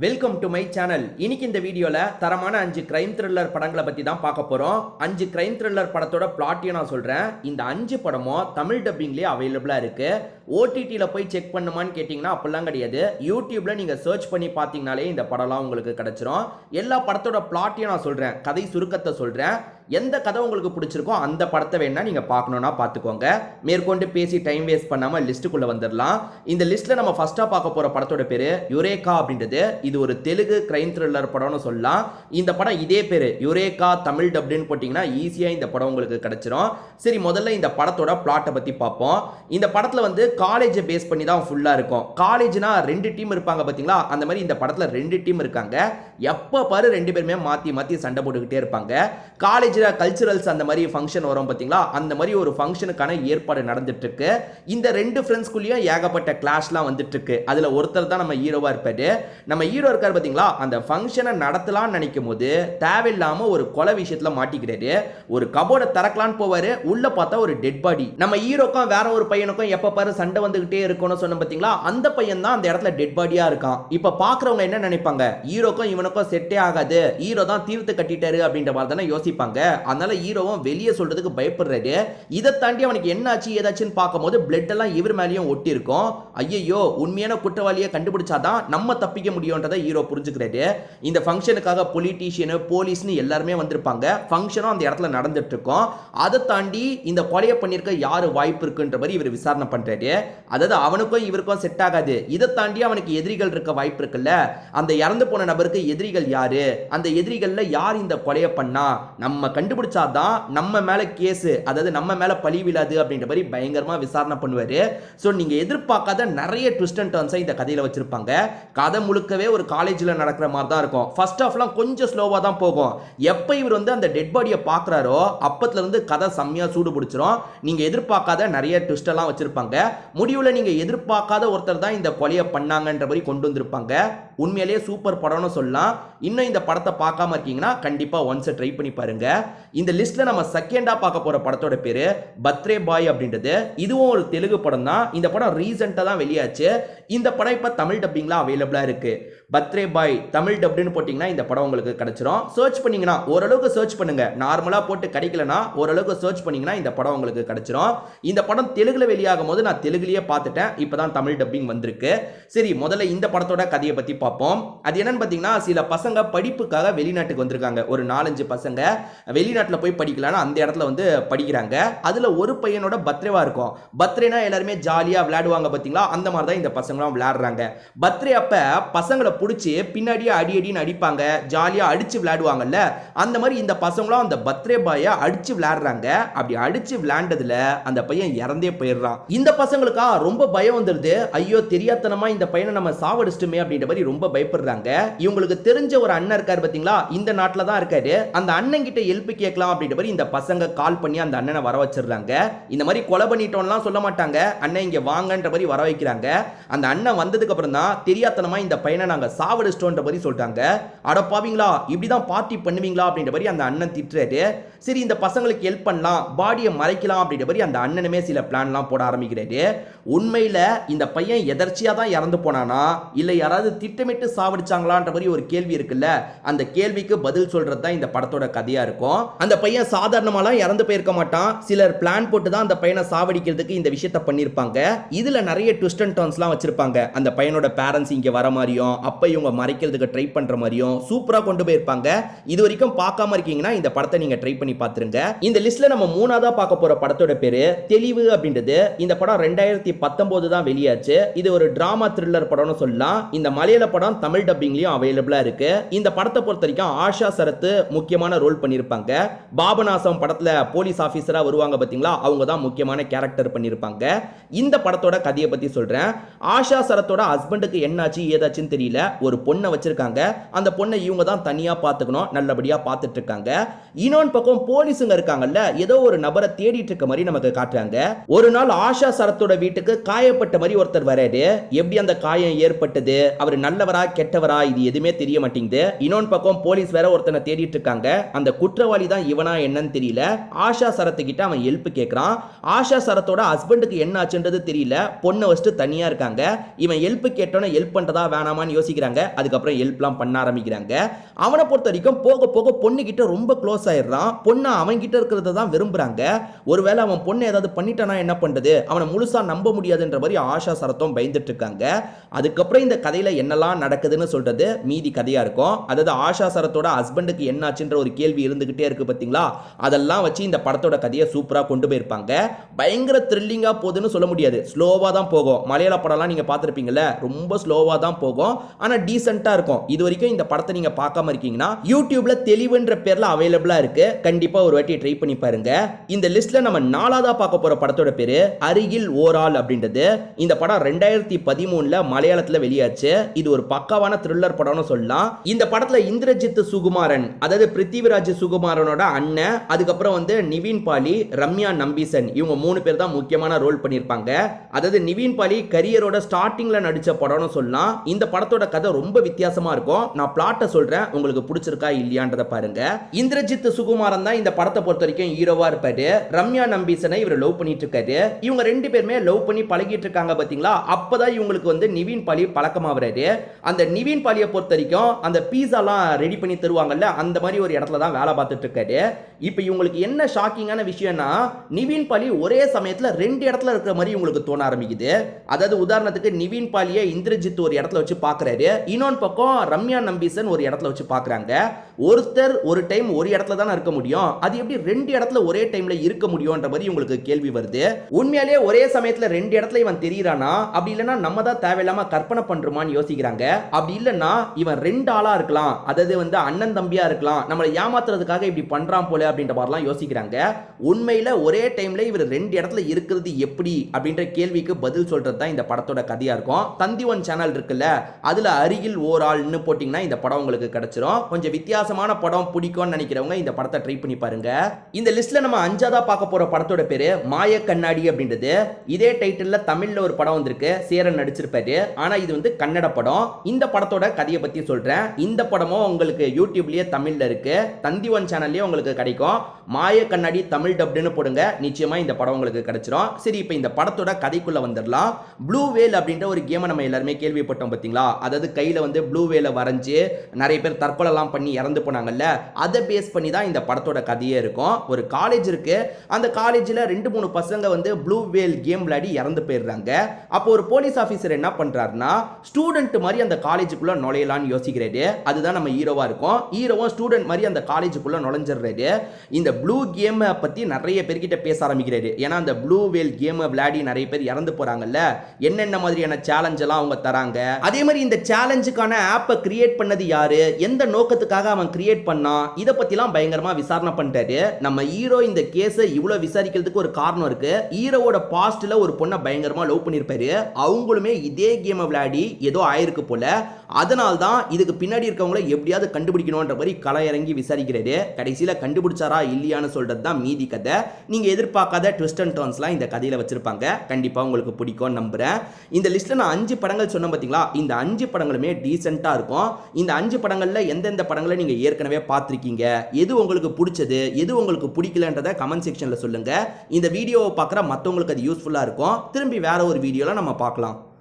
Welcome to my channel. இன்னைக்கு இந்த வீடியோல தரமான 5 கிரைம் த்ரில்லர் படங்களை பத்தி தான் பார்க்க போறோம். 5 கிரைம் த்ரில்லர் படத்தோட பிளாட்டையும் நான் சொல்றேன். இந்த 5 படமும் தமிழ் டப்பிங்லயே அவைலபிளா இருக்கு. ஓடிடில போய் செக் பண்ணுமான்னு கேட்டீங்கன்னா அப்படிலாம் கிடையாது. யூடியூப்ல நீங்க சர்ச் பண்ணி பார்த்தீங்கனாலே இந்த படம்லாம் உங்களுக்கு கிடைச்சிரும். எல்லா படத்தோட பிளாட்டையும் நான் சொல்றேன், கதை சுருக்கத்தை சொல்றேன். எந்த கதை உங்களுக்கு பிடிச்சிருக்கோ அந்த படத்தை வேணா நீங்க பார்க்கணும்னா பார்த்துக்கோங்க. மேற்கொண்டு பேசி டைம் வேஸ்ட் பண்ணாம லிஸ்ட்டுக்குள்ள வந்துடலாம். இந்த லிஸ்ட்ல நம்ம ஃபர்ஸ்டா பார்க்க போற படத்தோட பேரு யுரேகா அப்படின்றது. இது ஒரு தெலுங்கு கிரைம் த்ரில்லர் படம்னு சொல்லலாம். இந்த படம் இதே பேரு யுரேகா தமிழ் டப்னு போட்டீங்கன்னா ஈஸியா இந்த படம் உங்களுக்கு கிடைச்சிரும். சரி, முதல்ல இந்த படத்தோட பிளாட்டை பத்தி பார்ப்போம். இந்த படத்துல வந்து காலேஜை பேஸ் பண்ணி தான் ஃபுல்லா இருக்கும். காலேஜ்னா 2 டீம் இருப்பாங்க பாத்தீங்களா, அந்த மாதிரி இந்த படத்துல 2 டீம் இருக்காங்க. எப்ப பாரு 2 பேருமே மாத்தி மாத்தி சண்டை போட்டுக்கிட்டே இருப்பாங்க. காலேஜ் கல்ச்சுரல்ஸ் அந்த மாதிரி ஃபங்க்ஷன் வரும் பாத்தீங்களா, அந்த மாதிரி ஒரு ஃபங்க்ஷனுக்கான ஏற்பாடு நடந்துட்டு இருக்கு. இந்த 2 ஃப்ரெண்ட்ஸ்குள்ளேயும் ஏகப்பட்ட கிளாஷ்லாம் வந்துட்டு இருக்கு. அதுல ஒருத்தர் தான் நம்ம ஹீரோவா இருப்பாரு. நம்ம ஹீரோ இருக்காரு பாத்தீங்களா, அந்த ஃபங்க்ஷனை நடத்தலாம்னு நினைக்கும் போது தேவையில்லாம ஒரு கொலை விஷயத்துல மாட்டிக்கிறாரு. ஒரு கபோர்டை திறக்கலான்னு போவாரு, உள்ள பார்த்தா ஒரு டெட் பாடி. நம்ம ஹீரோக்கும் வேற ஒரு பையனுக்கும் எப்ப பாரு சண்டை வந்துகிட்டே இருக்கும்னு சொன்ன பாத்தீங்களா, அந்த பையன் தான் அந்த இடத்துல டெட் பாடியா இருக்கான். இப்ப பாக்குறவங்க என்ன நினைப்பாங்க, ஹீரோக்கும் இவனுக்கும் செட்டே ஆகாது, ஹீரோ தான் தீர்த்து கட்டிட்டாரு அப்படின்ற மாதிரி தானே யோசிப்பாங்க. அதனால ஹீரோவும் வெளியே சொல்றதுக்கு பயப்படுறாரு. இதை தாண்டி அவனுக்கு என்ன ஆச்சு ஏதாச்சுன்னு பார்க்கும்போது பிளட் எல்லாம் இவர் மேலேயும் ஒட்டி இருக்கும். ஐயோ, உண்மையான குற்றவாளியை கண்டுபிடிச்சாதான் நம்ம தப்பிக்க முடியும்ன்றதை ஹீரோ புரிஞ்சுக்கிறாரு. இந்த ஃபங்க்ஷனுக்காக பொலிட்டீஷியன், போலீஸ்னு எல்லாருமே வந்திருப்பாங்க. ஃபங்க்ஷனும் அந்த இடத்துல நடந்துட்டு இருக்கும். அதை தாண்டி இந்த கொலையை பண்ணிருக்க யாரு வாய்ப்பு இருக்குன்ற மாதிரி இவர் விசாரணை பண்றாரு. அதாவது அவனுக்கும் இவருக்கும் செட் ஆகாது. இதை தாண்டி அவனுக்கு எதிரிகள் இருக்க வாய்ப்பு இருக்குல்ல, அந்த இறந்து போன நபருக்கு எதிரிகள் யாரு, அந்த எதிரிகள்ல யார் இந்த கொலையை பண்ணா, நம்ம கண்டுபிடிச்சாதான் நம்ம மேல கேஸ், அதாவது நம்ம மேல பழி விழாது அப்படின்ற மாதிரி பயங்கரமா விசாரணை பண்ணுவாரு. சோ நீங்க எதிர்பார்க்காத நிறைய ட்விஸ்ட் அண்ட் டர்ன்ஸ் இந்த கதையில வச்சிருப்பாங்க. கதை முழுக்கவே ஒரு காலேஜ்ல நடக்கிற மாதிரி தான் இருக்கும். ஃபர்ஸ்ட் ஹாஃப்லாம் கொஞ்சம் ஸ்லோவா தான் போகும். எப்ப இவர் வந்து அந்த டெட் பாடியை பார்க்கறாரோ அப்பத்துல இருந்து கதை செம்மையா சூடு பிடிச்சிரும். நீங்க எதிர்பார்க்காத நிறைய ட்விஸ்ட் எல்லாம் வச்சிருப்பாங்க. முடிவுல நீங்க எதிர்பார்க்காத ஒருத்தர் தான் இந்த கொலையை பண்ணாங்கன்ற மாதிரி கொண்டு வந்திருப்பாங்க. உண்மையிலேயே சூப்பர் படம்னு சொல்லலாம். இன்னும் இந்த படத்தை பார்க்காம இருக்கீங்கன்னா கண்டிப்பா ஒன்ஸ் ட்ரை பண்ணி பாருங்க. இந்த லிஸ்ட்ல நம்ம செகண்டா பார்க்க போற படத்தோட பேரு பத்ரே பாய் அப்படின்றது. இதுவும் ஒரு தெலுங்கு படம் தான். இந்த படம் ரீசெண்டா தான் வெளியாச்சு. இந்த படம் இப்ப தமிழ் டப்பிங்ல அவைலபிளா இருக்கு. பத்ரே பாய் தமிழ் டப்னு போட்டீங்கன்னா இந்த படம் உங்களுக்கு கிடைச்சிரும். சர்ச் பண்ணீங்கன்னா ஓரளவுக்கு சர்ச் பண்ணுங்க, நார்மலா போட்டு கிடைக்கலனா ஓரளவுக்கு சர்ச் பண்ணீங்கன்னா இந்த படம் உங்களுக்கு கிடைச்சிரும். இந்த படம் தெலுங்குல வெளியாகும் போது நான் தெலுங்குலயே பார்த்துட்டேன், இப்பதான் தமிழ் டப்பிங் வந்திருக்கு. சரி, முதல்ல இந்த படத்தோட கதையை பத்தி பார்ப்போம். அது என்னன்னு பாத்தீங்கன்னா, சில பசங்க படிப்புக்காக வெளிநாட்டுக்கு வந்திருக்காங்க. ஒரு 4-5 பசங்க வெளிநாட்டுல போய் படிக்கலாம்னு அந்த இடத்துல வந்து படிக்கிறாங்க. அதுல ஒரு பையனோட பர்த்டேவா இருக்கும். பர்த்டேனா எல்லாருமே ஜாலியா விளையாடுவாங்க பாத்தீங்களா, அந்த மாதிரி தான் இந்த பசங்களும் விளையாடுறாங்க. பர்த்டே அப்ப பசங்களை புடிச்சு பின்னாடியே அடி அடின்னு அடிப்பாங்க, ஜாலியா அடிச்சு விளையாடுவாங்கல்ல, அந்த மாதிரி இந்த பசங்களும் அந்த பர்த்டே பாயை அடிச்சு விளையாடுறாங்க. அப்படி அடிச்சு விளையாண்டதுல அந்த பையன் இறந்தே போயிடுறான். இந்த பசங்களுக்கா ரொம்ப பயம் வந்துருது. ஐயோ, தெரியாதனமா இந்த பையனை நம்ம சாவடிச்சிட்டுமே அப்படின்ற மாதிரி ரொம்ப பயப்படுறாங்க. இவங்களுக்கு தெரிஞ்ச ஒரு அண்ணன் இருக்காரு பாத்தீங்களா, இந்த நாட்டில தான் இருக்காரு. அந்த அண்ணன் கிட்ட ஹெல்ப் கேட்கலாம் அப்படின்ற மாதிரி இந்த பசங்க கால் பண்ணி அந்த அண்ணனை வர வச்சிடுறாங்க. இந்த மாதிரி கொலை பண்ணிட்டோம்லாம் சொல்ல மாட்டாங்க, அண்ணன் இங்க வாங்கன்ற மாதிரி வர வைக்கிறாங்க. அந்த அண்ணன் வந்ததுக்கு அப்புறம் தான் தெரியாதனமா இந்த பையனை நாங்க சாவடிச்சிட்டோன்ற மாதிரி சொல்லிட்டாங்க. அட பாவீங்களா, இப்படிதான் பார்ட்டி பண்ணுவீங்களா அப்படின்ற மாதிரி அந்த அண்ணன் திட்டுறாரு. சரி, இந்த பசங்களுக்கு ஹெல்ப் பண்ணலாம், பாடியை மறைக்கலாம் அப்படின்ற மாதிரி அந்த அண்ணனுமே சில பிளான்லாம் போட ஆரம்பிக்கிறாரு. உண்மையில இந்த பையன் எதர்ச்சியா தான் இறந்து போனானா இல்ல யாராவது திட்டமிட்டு சாவடிச்சாங்களான்ற மாதிரி ஒரு கேள்வி இருக்குல்ல, அந்த கேள்விக்கு பதில் சொல்றது தான் இந்த படத்தோட கதையா இருக்கும். அந்த பையன் சாதாரணமாலாம் இறந்து போயிருக்க மாட்டான். சிலர் பிளான் போட்டு தான் அந்த பையனை சாவடிக்கிறதுக்கு இந்த விஷயத்தை பண்ணிருப்பாங்க. இதுல நிறைய ட்விஸ்ட் அண்ட் டர்ன்ஸ்லாம் வச்சிருப்பாங்க. அந்த பையனோட பேரண்ட்ஸ் இங்க வர மாதிரியும் அப்ப இவங்க மறைக்கிறதுக்கு ட்ரை பண்ற மாதிரியும் சூப்பரா கொண்டு போயிருப்பாங்க. இது வரைக்கும் பார்க்காம இருக்கீங்கன்னா இந்த படத்தை நீங்க ட்ரை பண்ணி பாத்துருங்க. இந்த லிஸ்ட்ல நம்ம மூணாவதா பார்க்க போற படத்தோட பேரு தெளிவு அப்படின்றது. இந்த படம் 2019 தான் வெளியாச்சு. இது ஒரு டிராமா த்ரில்லர் படம்னு சொல்லலாம். இந்த மலையாள படம் தமிழ் டப்பிங்லயும் அவைலபிளா இருக்கு. இந்த படத்தை பொறுத்த வரைக்கும் ஆஷா சரத் முக்கியமான ரோல் பண்ணிருப்பாங்க. பாபநாசம் படத்துல போலீஸ் ஆபீசரா வருவாங்க பாத்தீங்களா, அவங்க தான் முக்கியமான கேரக்டர் பண்ணிருப்பாங்க. இந்த படத்தோட கதையை பத்தி சொல்றேன். ஆஷா சரத்தோட ஹஸ்பண்டுக்கு என்னாச்சு ஏதாச்சுன்னு தெரியல, ஒரு பொண்ணை வச்சிருக்காங்க. அந்த பொண்ணை இவங்க தான் தனியா பார்த்துக்கணும், நல்லபடியா பார்த்துட்டு இருக்காங்க. இன்னொன்று பக்கம் போலீஸுங்க இருக்காங்கல்ல, ஏதோ ஒரு நபரை தேடிட்டு இருக்க மாதிரி நமக்கு காட்டுறாங்க. ஒரு நாள் ஆஷா சரத்தோட வீட்டுக்கு காயப்பட்ட மாதிரி ஒருத்தர் வராரு. எப்படி அந்த காயம் ஏற்பட்டது, அவர் நல்லவரா கெட்டவரா இது எதுவுமே தெரிய மாட்டேங்குது. இன்னொன்று பக்கம் போலீஸ் வேற ஒருத்தனை தேடிட்டு இருக்காங்க. அந்த குற்றவாளி தான் இவனா என்னன்னு தெரியல. ஆஷா சரத்து கிட்ட அவன் ஹெல்ப் கேட்கறான். ஆஷா சரத்தோட ஹஸ்பண்டுக்கு என்ன ஆச்சுன்றது தெரியல, பொண்ணை வச்சுட்டு தனியா இருக்காங்க. ஆரம்பிக்கிறாங்க. இவன் ஹெல்ப் கேட்டோன்னே ஹெல்ப் பண்றதா வேணாமான்னு யோசிக்கிறாங்க. அதுக்கப்புறம் ஹெல்ப்லாம் பண்ண ஆரம்பிக்கிறாங்க. அவனை பொறுத்த வரைக்கும் போக போக பொண்ணு கிட்ட ரொம்ப க்ளோஸ் ஆயிடுறான். பொண்ணு அவன் கிட்ட இருக்கிறத தான் விரும்புறாங்க. ஒருவேளை அவன் பொண்ணு ஏதாவது பண்ணிட்டானா என்ன பண்றது, அவனை முழுசா நம்ப முடியாதுன்ற மாதிரி ஆஷா சரத்தும் பயந்துட்டு இருக்காங்க. அதுக்கப்புறம் இந்த கதையில என்னெல்லாம் நடக்குதுன்னு சொல்றது மீதி கதையா இருக்கும். அதாவது ஆஷா சரத்தோட ஹஸ்பண்டுக்கு என்னாச்சுன்ற ஒரு கேள்வி இருந்துகிட்டே இருக்கு பாத்தீங்களா, அதெல்லாம் வச்சு இந்த படத்தோட கதையை சூப்பரா கொண்டு போயிருப்பாங்க. பயங்கர த்ரில்லிங்கா போகுதுன்னு சொல்ல முடியாது, ஸ்லோவா தான் போகும். மலையாள படம்லாம் நீங்க பார்த்திருப்பீங்கல்ல, ரொம்ப ஸ்லோவா தான் போகும், ஆனா டீசென்ட்டா இருக்கும். இது வரைக்கும் இந்த படத்தை நீங்க பார்க்காம இருக்கீங்கன்னா யூடியூப்ல தெளிவுன்ற பேர்ல அவைலபிளா இருக்கு, கண்டிப்பா ஒரு வாட்டி ட்ரை பண்ணி பாருங்க. இந்த லிஸ்ட்ல நம்ம நாலாவதா பார்க்க போற படத்தோட பேரு அருகில் ஓரால் அப்படின்றது. இந்த படம் 2013ல மலையாளத்துல வெளியாச்சு. இது ஒரு பக்காவான த்ரில்லர் படம்னு சொல்லலாம். இந்த படத்துல இந்திரஜித் சுகுமாரன், அதாவது பிருத்திவிராஜ் சுகுமாரனோட அண்ணன், அதுக்கப்புறம் வந்து நிவின் பாலி, ரம்யா நம்பீசன், இவங்க 3 பேர் தான் முக்கியமான ரோல் பண்ணியிருப்பாங்க. அதாவது நிவின் பாலி கரியரோட ஸ்டார்டிங்ல நடிச்ச படம்னு சொல்லலாம். இந்த படத்தோட கதை ரொம்ப வித்தியாசமா இருக்கும். நான் பிளாட்டை சொல்றேன், உங்களுக்கு பிடிச்சிருக்கா இல்லையான்றத பாருங்க. இந்திரஜித் சுகுமாரன் தான் இந்த படத்தை பொறுத்த வரைக்கும் ஹீரோவா இருப்பாரு. ரம்யா நம்பீசனை இவர் லவ் பண்ணிட்டு இருக்காரு. இவங்க 2 பேருமே லவ் பண்ணி பழகிட்டு இருக்காங்க பாத்தீங்களா, அப்பதான் இவங்களுக்கு வந்து நிவின் பாலி பழக்கமாவறாரு. அந்த நிவின் பாலியை பொறுத்த வரைக்கும் அந்த பீஸாலாம் ரெடி பண்ணி தருவாங்கல்ல, அந்த மாதிரி ஒரு இடத்துல தான் வேலை பார்த்துட்டு இருக்காரு. இப்போ இவங்களுக்கு என்ன ஷாக்கிங்கான விஷயம்னா, நிவின் பாலி ஒரே சமயத்துல 2 இடத்துல இருக்கிற மாதிரி உங்களுக்கு தோண ஆரம்பிக்குது. அதாவது உதாரணத்துக்கு நிவின் பாலியை இந்திரஜித் ஒரு இடத்துல வச்சு பார்க்கறாரு, இன்னொரு பக்கம் ரம்யா நம்பீசன் ஒரு இடத்துல வச்சு பார்க்கறாங்க. ஒருத்தர் ஒரு டைம் ஒரு இடத்துல தானே இருக்க முடியும், அது எப்படி 2 இடத்துல ஒரே டைம்ல இருக்க முடியும்ன்ற மாதிரி உங்களுக்கு கேள்வி வருது. உண்மையிலேயே ஒரே சமயத்துல 2 இடத்துல இவன் தெரியறானா, அப்படி இல்லைன்னா நம்ம தான் தேவையில்லாம கற்பனை பண்றோமான்னு யோசிக்கிறாங்க. அப்படி இல்லைன்னா இவன் 2 ஆளா இருக்கலாம், அதாவது வந்து அண்ணன் தம்பியா இருக்கலாம், நம்மளை ஏமாத்துறதுக்காக இப்படி பண்றான் போல அப்படின்ற மாதிரிலாம் யோசிக்கிறாங்க. உண்மையில ஒரே டைம்ல இவர் 2 இடத்துல இருக்கிறது எப்படி அப்படின்ற கேள்விக்கு பதில் சொல்றது தான் இந்த படத்தோட கதையா இருக்கும். தந்தி1 சேனல் இருக்குல்ல, அதுல அருகில் ஓரால்னு போட்டீங்கன்னா இந்த படம் உங்களுக்கு கிடைச்சிரும். கொஞ்சம் வித்தியாசமான படம் பிடிக்கும்னு நினைக்கிறவங்க இந்த படத்தை ட்ரை பண்ணி பாருங்க. இந்த லிஸ்ட்ல நம்ம 5ஆவதா பார்க்க போற படத்தோட பேரு மாய கண்ணாடி அப்படின்றது. இதே டைட்டில்ல தமிழ்ல ஒரு படம் வந்திருக்கு, சேரன் நடிச்சிருப்பாரு, ஆனா இது வந்து கன்னட படம். இந்த படத்தோட கதையை பத்தி சொல்றேன். இந்த படமும் உங்களுக்கு யூடியூப்லயே தமிழ்ல இருக்கு, தந்தி1 சேனல்லயே உங்களுக்கு கிடைக்கும். மாய கண்ணாடி தமிழ் டப்டுன்னு போடுங்க, நிச்சயமா இந்த படம் உங்களுக்கு கிடைச்சிரும். சரி, இப்போ இந்த படத்தோட கதைக்குள்ள வந்துடலாம். ப்ளூ வேல் அப்படின்ற ஒரு கேமை நம்ம எல்லாருமே கேள்விப்பட்டோம் பாத்தீங்களா, அதாவது கையில வந்து ப்ளூ வேலை வரைஞ்சு நிறைய பேர் தற்கொலைலாம் பண்ணி இறந்து போனாங்கல்ல, அதை பேஸ் பண்ணி தான் இந்த படத்தோட கதையே இருக்கும். ஒரு காலேஜ் இருக்கு, அந்த காலேஜில் 2-3 பசங்க வந்து ப்ளூ வேல் கேம் விளையாடி இறந்து போயிடுறாங்க. அப்போ ஒரு போலீஸ் ஆஃபீஸர் என்ன பண்றாருன்னா, ஸ்டூடெண்ட் மாதிரி அந்த காலேஜுக்குள்ள நுழையலான்னு யோசிக்கிறாரு. அதுதான் நம்ம ஹீரோவா இருக்கும். ஹீரோவும் ஸ்டூடெண்ட் மாதிரி அந்த காலேஜுக்குள்ள நுழைஞ்சிடுறாரு. இந்த ப்ளூ கேமை பத்தி நிறைய பேர்கிட்ட பேச ஆரம்பிக்கிறாரு. ஏன்னா அந்த ப்ளூ வேல் கேமை விளையாடி நிறைய பேர் இறந்து போறாங்கல்ல, என்னென்ன மாதிரியான சேலஞ்ச் எல்லாம் அவங்க தராங்க, அதே மாதிரி இந்த சேலஞ்சுக்கான ஆப்பை கிரியேட் பண்ணது யாரு, எந்த நோக்கத்துக்காக அவன் கிரியேட் பண்ணா, இத பத்திலாம் பயங்கரமா விசாரணை பண்ணிட்டாரு. நம்ம ஹீரோ இந்த கேஸை இவ்வளவு விசாரிக்கிறதுக்கு ஒரு காரணம் இருக்கு. ஹீரோவோட பாஸ்ட்ல ஒரு பொண்ணை பயங்கரமா லவ் பண்ணிருப்பாரு, அவங்களுமே இதே கேமை விளையாடி ஏதோ ஆயிருக்கு போல. அதனால தான் இதுக்கு பின்னாடி இருக்கவங்கள எப்படியாவது கண்டுபிடிக்கணும்ன்ற மாதிரி களை இறங்கி விசாரிக்கிறாரு. கடைசியில கண்டுபிடிச்சாரா இல்லையான்னு சொல்றது தான் மீதி கதை. நீங்க எதிர்பார்க்காத ட்விஸ்ட் அண்ட் டர்ன்ஸ்லாம் இந்த கதையில வச்சிருப்பாங்க, கண்டிப்பா உங்களுக்கு பிடிக்கும்னு நம்புறேன். இந்த லிஸ்ட்ல நான் 5 படங்கள் சொன்னேன் பாத்தீங்களா, இந்த 5 படங்களுமே டீசென்ட்டா இருக்கும். இந்த 5 படங்கள்ல எந்தெந்த படங்களை நீங்க ஏற்கனவே பார்த்திருக்கீங்க, எது உங்களுக்கு பிடிச்சது, எது உங்களுக்கு பிடிக்கலன்றதை கமெண்ட் செக்ஷன்ல சொல்லுங்க. இந்த வீடியோவை பார்க்குற மற்றவங்களுக்கு அது யூஸ்ஃபுல்லா இருக்கும். திரும்பி வேற ஒரு வீடியோல நம்ம பார்க்கலாம்.